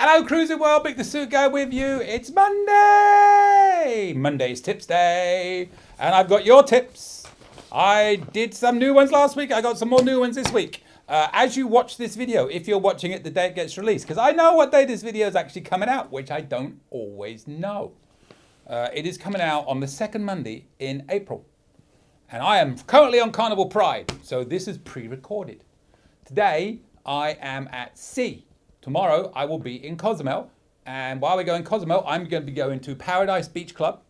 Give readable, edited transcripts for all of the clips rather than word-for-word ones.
Hello, Cruising World. Mick the Suit Guy with you. It's Monday. Monday's Tips Day. And I've got your tips. I did some new ones last week. I got some more new ones this week. As you watch this video, if you're watching it the day it gets released, because I know what day this video is actually coming out, which I don't always know. It is coming out on the second Monday in April. And I am currently on Carnival Pride, so this is pre-recorded. Today, I am at sea. Tomorrow, I will be in Cozumel. And while we go in Cozumel, I'm going to be going to Paradise Beach Club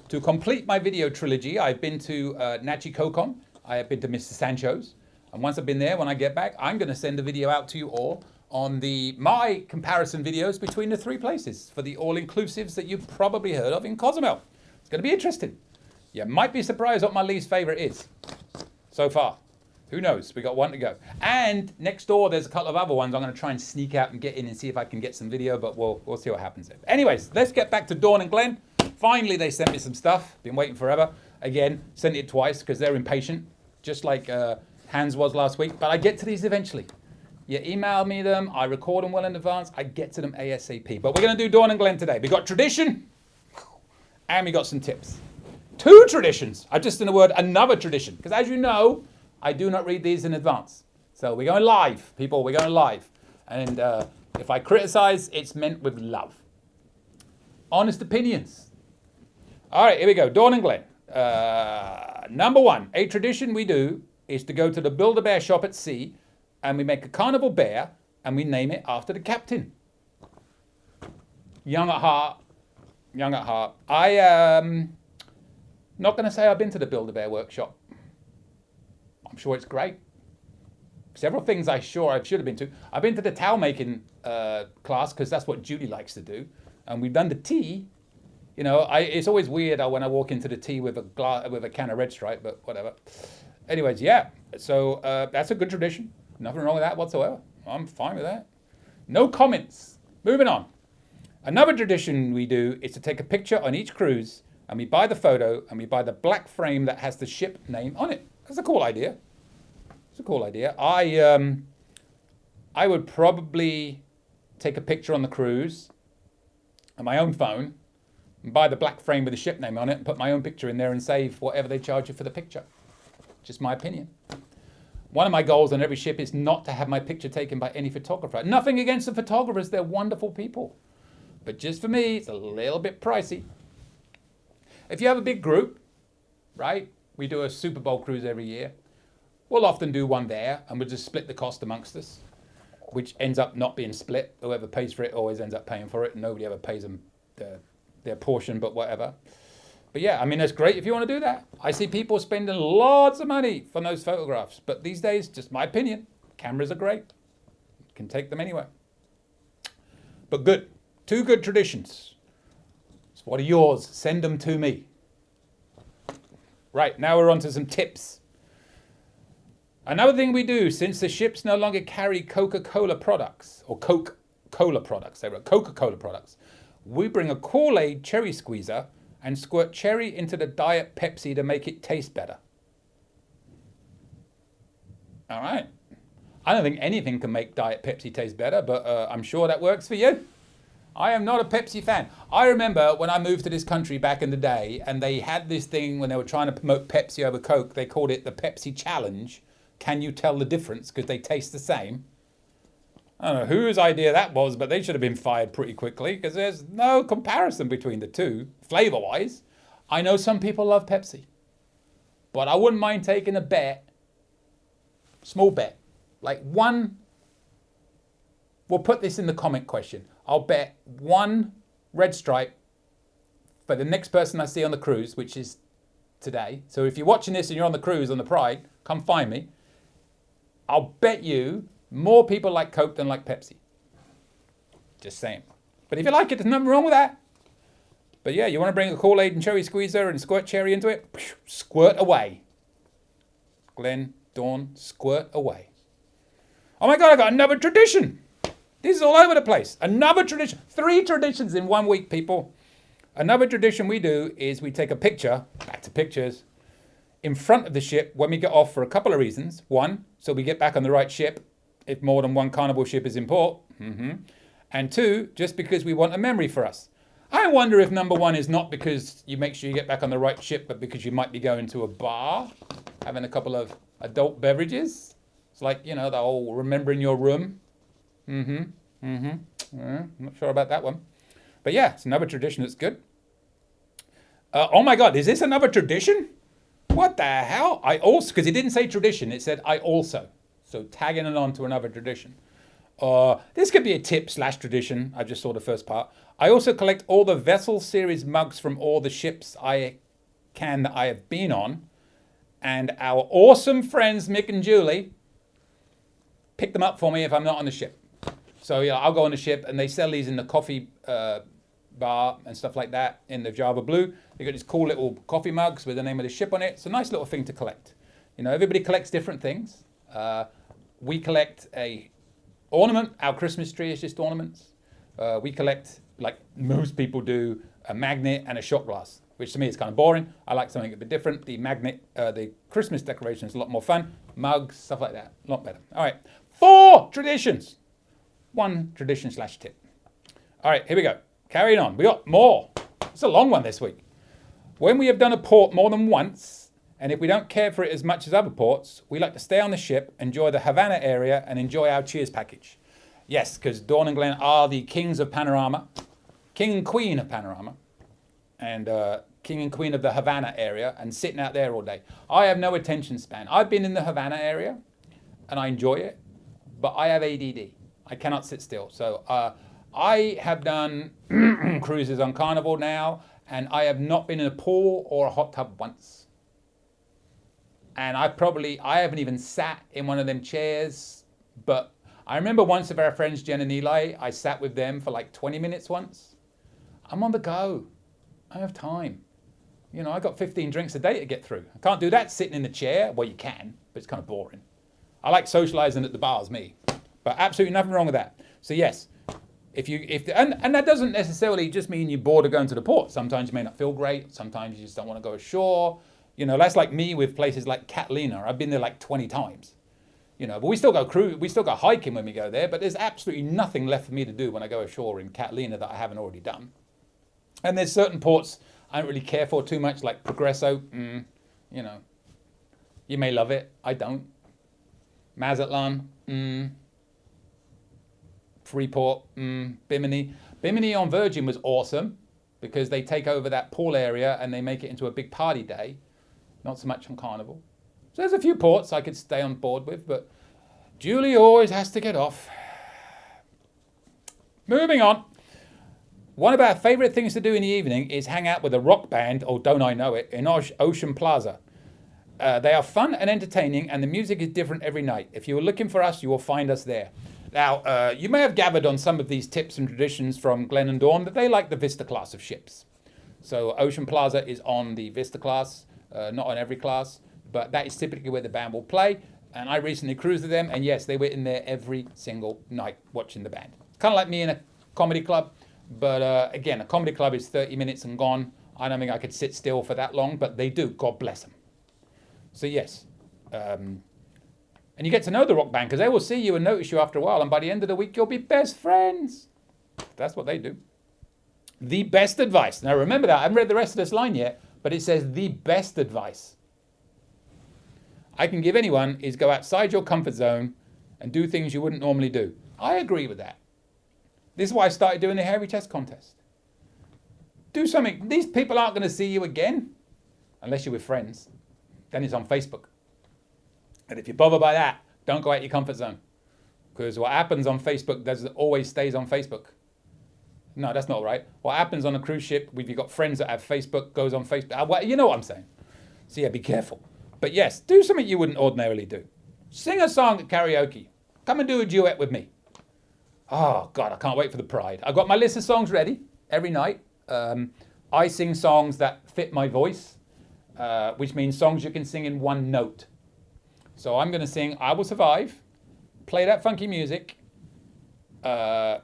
to complete my video trilogy. I've been to Nachi Kokon. I have been to Mr. Sancho's. And once I've been there, when I get back, I'm going to send a video out to you all on my comparison videos between the three places for the all-inclusives that you've probably heard of in Cozumel. It's going to be interesting. You might be surprised what my least favorite is so far. Who knows? We got one to go. And next door, there's a couple of other ones. I'm going to try and sneak out and get in and see if I can get some video, but we'll see what happens there. Anyways, let's get back to Dawn and Glenn. Finally, they sent me some stuff. Been waiting forever. Again, sent it twice because they're impatient, just like Hans was last week. But I get to these eventually. You email me them. I record them well in advance. I get to them ASAP. But we're going to do Dawn and Glenn today. We got tradition and we got some tips. Two traditions. I've just in a word, another tradition. Because as you know, I do not read these in advance. So we're going live, people. We're going live. And if I criticize, it's meant with love. Honest opinions. All right, here we go. Dawn and Glenn. Number one, a tradition we do is to go to the Build-A-Bear shop at sea and we make a carnival bear and we name it after the captain. Young at heart. Young at heart. I am not going to say I've been to the Build-A-Bear workshop. I'm sure it's great. Several things I should have been to. I've been to the towel making class because that's what Julie likes to do. And we've done the tea. You know, it's always weird when I walk into the tea with a can of Red Stripe, but whatever. Anyways, yeah. So that's a good tradition. Nothing wrong with that whatsoever. I'm fine with that. No comments. Moving on. Another tradition we do is to take a picture on each cruise and we buy the photo and we buy the black frame that has the ship name on it. That's a cool idea. It's a cool idea. I would probably take a picture on the cruise on my own phone and buy the black frame with the ship name on it and put my own picture in there and save whatever they charge you for the picture. Just my opinion. One of my goals on every ship is not to have my picture taken by any photographer. Nothing against the photographers. They're wonderful people. But just for me, it's a little bit pricey. If you have a big group, right? We do a Super Bowl cruise every year. We'll often do one there and we'll just split the cost amongst us, which ends up not being split. Whoever pays for it always ends up paying for it and nobody ever pays them their portion, but whatever. But yeah, I mean, that's great if you want to do that. I see people spending lots of money for those photographs, but these days, just my opinion, cameras are great. You can take them anywhere. But good, two good traditions. So what are yours? Send them to me. Right, now we're on to some tips. Another thing we do, since the ships no longer carry Coca-Cola products, or Coca-Cola products, they were Coca-Cola products, we bring a Kool-Aid cherry squeezer and squirt cherry into the Diet Pepsi to make it taste better. All right. I don't think anything can make Diet Pepsi taste better, but I'm sure that works for you. I am not a Pepsi fan. I remember when I moved to this country back in the day and they had this thing when they were trying to promote Pepsi over Coke, they called it the Pepsi Challenge. Can you tell the difference because they taste the same? I don't know whose idea that was, but they should have been fired pretty quickly because there's no comparison between the two, flavor-wise. I know some people love Pepsi, but I wouldn't mind taking a bet, small bet, like one. We'll put this in the comment question. I'll bet one Red Stripe for the next person I see on the cruise, which is today. So if you're watching this and you're on the cruise on the Pride, come find me. I'll bet you more people like Coke than like Pepsi. Just saying. But if you like it, there's nothing wrong with that. But yeah, you want to bring a Kool-Aid and cherry squeezer and squirt cherry into it? Squirt away. Glenn, Dawn, squirt away. Oh my God, I got another tradition. This is all over the place. Another tradition. 3 traditions in 1 week, people. Another tradition we do is we take a picture, back to pictures, in front of the ship when we get off for a couple of reasons. One, so we get back on the right ship if more than one Carnival ship is in port. And 2, just because we want a memory for us. I wonder if number 1 is not because you make sure you get back on the right ship, but because you might be going to a bar, having a couple of adult beverages. It's like, the whole remembering your room. I'm not sure about that one. But yeah, it's another tradition that's good. Oh my God, is this another tradition? What the hell? I also, because it didn't say tradition, it said I also. So tagging it on to another tradition. This could be a tip/tradition. I just saw the first part. I also collect all the Vessel series mugs from all the ships that I have been on. And our awesome friends, Mick and Julie, pick them up for me if I'm not on the ship. So yeah, I'll go on the ship and they sell these in the coffee bar and stuff like that in the Java Blue. They got these cool little coffee mugs with the name of the ship on it. It's a nice little thing to collect. Everybody collects different things. We collect a ornament. Our Christmas tree is just ornaments. We collect, like most people do, a magnet and a shot glass, which to me is kind of boring. I like something a bit different. The magnet, the Christmas decoration is a lot more fun. Mugs, stuff like that, a lot better. All right, 4 traditions. 1 tradition/tip. All right, here we go. Carrying on. We got more. It's a long one this week. When we have done a port more than once, and if we don't care for it as much as other ports, we like to stay on the ship, enjoy the Havana area, and enjoy our cheers package. Yes, because Dawn and Glenn are the kings of Panorama, king and queen of Panorama, and king and queen of the Havana area, and sitting out there all day. I have no attention span. I've been in the Havana area, and I enjoy it, but I have ADD. I cannot sit still. So I have done cruises on Carnival now, and I have not been in a pool or a hot tub once. And I haven't even sat in one of them chairs, but I remember once of our friends, Jen and Eli, I sat with them for like 20 minutes once. I'm on the go. I have time. I got 15 drinks a day to get through. I can't do that sitting in the chair. Well, you can, but it's kind of boring. I like socializing at the bars, me. But absolutely nothing wrong with that. So yes, and that doesn't necessarily just mean you're bored of going to the port. Sometimes you may not feel great. Sometimes you just don't want to go ashore. That's like me with places like Catalina. I've been there like 20 times. But we still go hiking when we go there, but there's absolutely nothing left for me to do when I go ashore in Catalina that I haven't already done. And there's certain ports I don't really care for too much, like Progresso. You may love it. I don't. Mazatlan. Freeport, Bimini. Bimini on Virgin was awesome because they take over that pool area and they make it into a big party day. Not so much on Carnival. So there's a few ports I could stay on board with, but Julie always has to get off. Moving on. One of our favorite things to do in the evening is hang out with a rock band, or don't I know it, in Ocean Plaza. They are fun and entertaining, and the music is different every night. If you are looking for us, you will find us there. Now, you may have gathered on some of these tips and traditions from Glenn and Dawn that they like the Vista class of ships. So Ocean Plaza is on the Vista class, not on every class, but that is typically where the band will play. And I recently cruised with them, and yes, they were in there every single night watching the band. Kind of like me in a comedy club, but again, a comedy club is 30 minutes and gone. I don't think I could sit still for that long, but they do, God bless them. So yes, and you get to know the rock band because they will see you and notice you after a while, and by the end of the week, you'll be best friends. That's what they do. The best advice. Now remember that, I haven't read the rest of this line yet, but it says the best advice I can give anyone is go outside your comfort zone and do things you wouldn't normally do. I agree with that. This is why I started doing the hairy chest contest. Do something. These people aren't going to see you again unless you're with friends. Then it's on Facebook. And if you're bothered by that, don't go out your comfort zone. Because what happens on Facebook doesn't always stays on Facebook. No, that's not right. What happens on a cruise ship, if you've got friends that have Facebook, goes on Facebook. You know what I'm saying. So yeah, be careful. But yes, do something you wouldn't ordinarily do. Sing a song at karaoke. Come and do a duet with me. Oh, God, I can't wait for the Pride. I've got my list of songs ready every night. I sing songs that fit my voice, which means songs you can sing in one note. So I'm going to sing I Will Survive, play that funky music. It's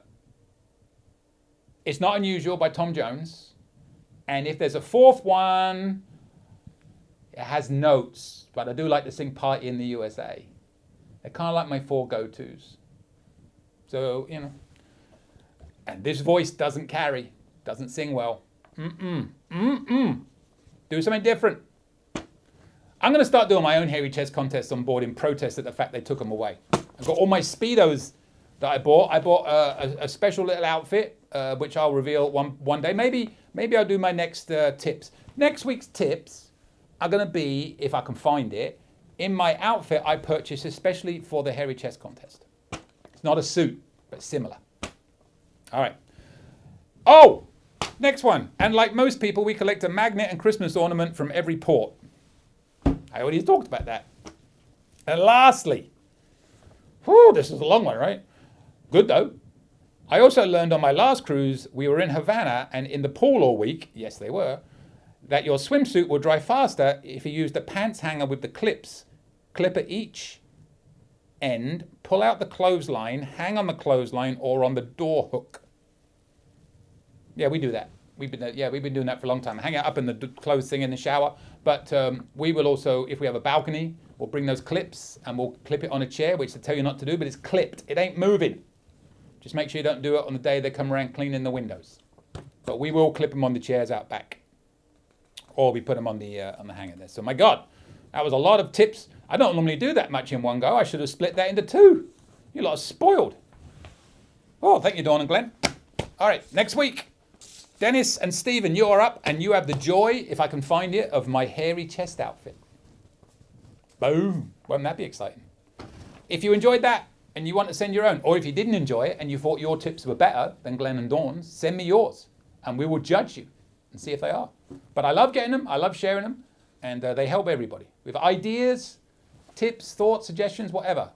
Not Unusual by Tom Jones. And if there's a fourth one, it has notes, but I do like to sing Party in the USA. They're kind of like my 4 go-tos. So, And this voice doesn't carry, doesn't sing well. Do something different. I'm going to start doing my own hairy chest contests on board in protest at the fact they took them away. I've got all my Speedos that I bought. I bought a special little outfit, which I'll reveal one day. Maybe I'll do my next tips. Next week's tips are going to be, if I can find it, in my outfit I purchased especially for the hairy chest contest. It's not a suit, but similar. All right. Oh, next one. And like most people, we collect a magnet and Christmas ornament from every port. I already talked about that. And lastly, this is a long one, right? Good though. I also learned on my last cruise, we were in Havana and in the pool all week, yes they were, that your swimsuit will dry faster if you use the pants hanger with the clips. Clip at each end, pull out the clothesline, hang on the clothesline or on the door hook. Yeah, we do that. We've been doing that for a long time. Hang it up in the clothes thing in the shower. But we will also, if we have a balcony, we'll bring those clips and we'll clip it on a chair, which they tell you not to do, but it's clipped. It ain't moving. Just make sure you don't do it on the day they come around cleaning the windows. But we will clip them on the chairs out back. Or we put them on the hanger there. So my God, that was a lot of tips. I don't normally do that much in one go. I should have split that into two. You lot are spoiled. Oh, thank you, Dawn and Glenn. All right, next week. Dennis and Stephen, you're up and you have the joy, if I can find it, of my hairy chest outfit. Boom. Won't that be exciting? If you enjoyed that and you want to send your own, or if you didn't enjoy it and you thought your tips were better than Glenn and Dawn's, send me yours and we will judge you and see if they are. But I love getting them. I love sharing them. And they help everybody with ideas, tips, thoughts, suggestions, whatever.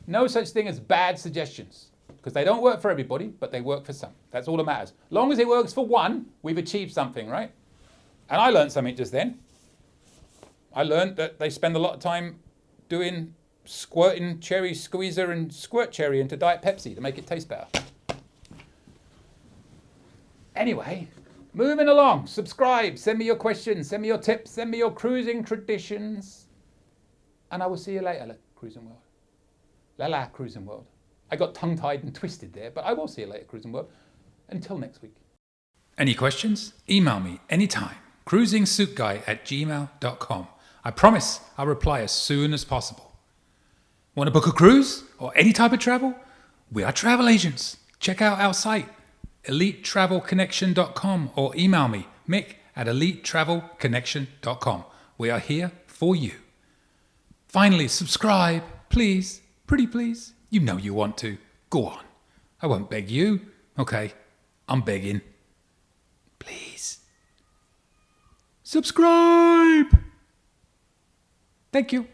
No such thing as bad suggestions. Because they don't work for everybody, but they work for some. That's all that matters. As long as it works for one, we've achieved something, right? And I learned something just then. I learned that they spend a lot of time doing squirting cherry squeezer and squirt cherry into Diet Pepsi to make it taste better. Anyway, moving along. Subscribe. Send me your questions. Send me your tips. Send me your cruising traditions. And I will see you later, Cruising World. La Cruising World. I got tongue-tied and twisted there, but I will see you later, Cruising World. Until next week. Any questions? Email me anytime. cruisingsuitguy@gmail.com. I promise I'll reply as soon as possible. Want to book a cruise or any type of travel? We are travel agents. Check out our site, elitetravelconnection.com, or email me, mick@elitetravelconnection.com. We are here for you. Finally, subscribe, please. Pretty please. You know you want to. Go on. I won't beg you. Okay, I'm begging. Please. Subscribe. Thank you.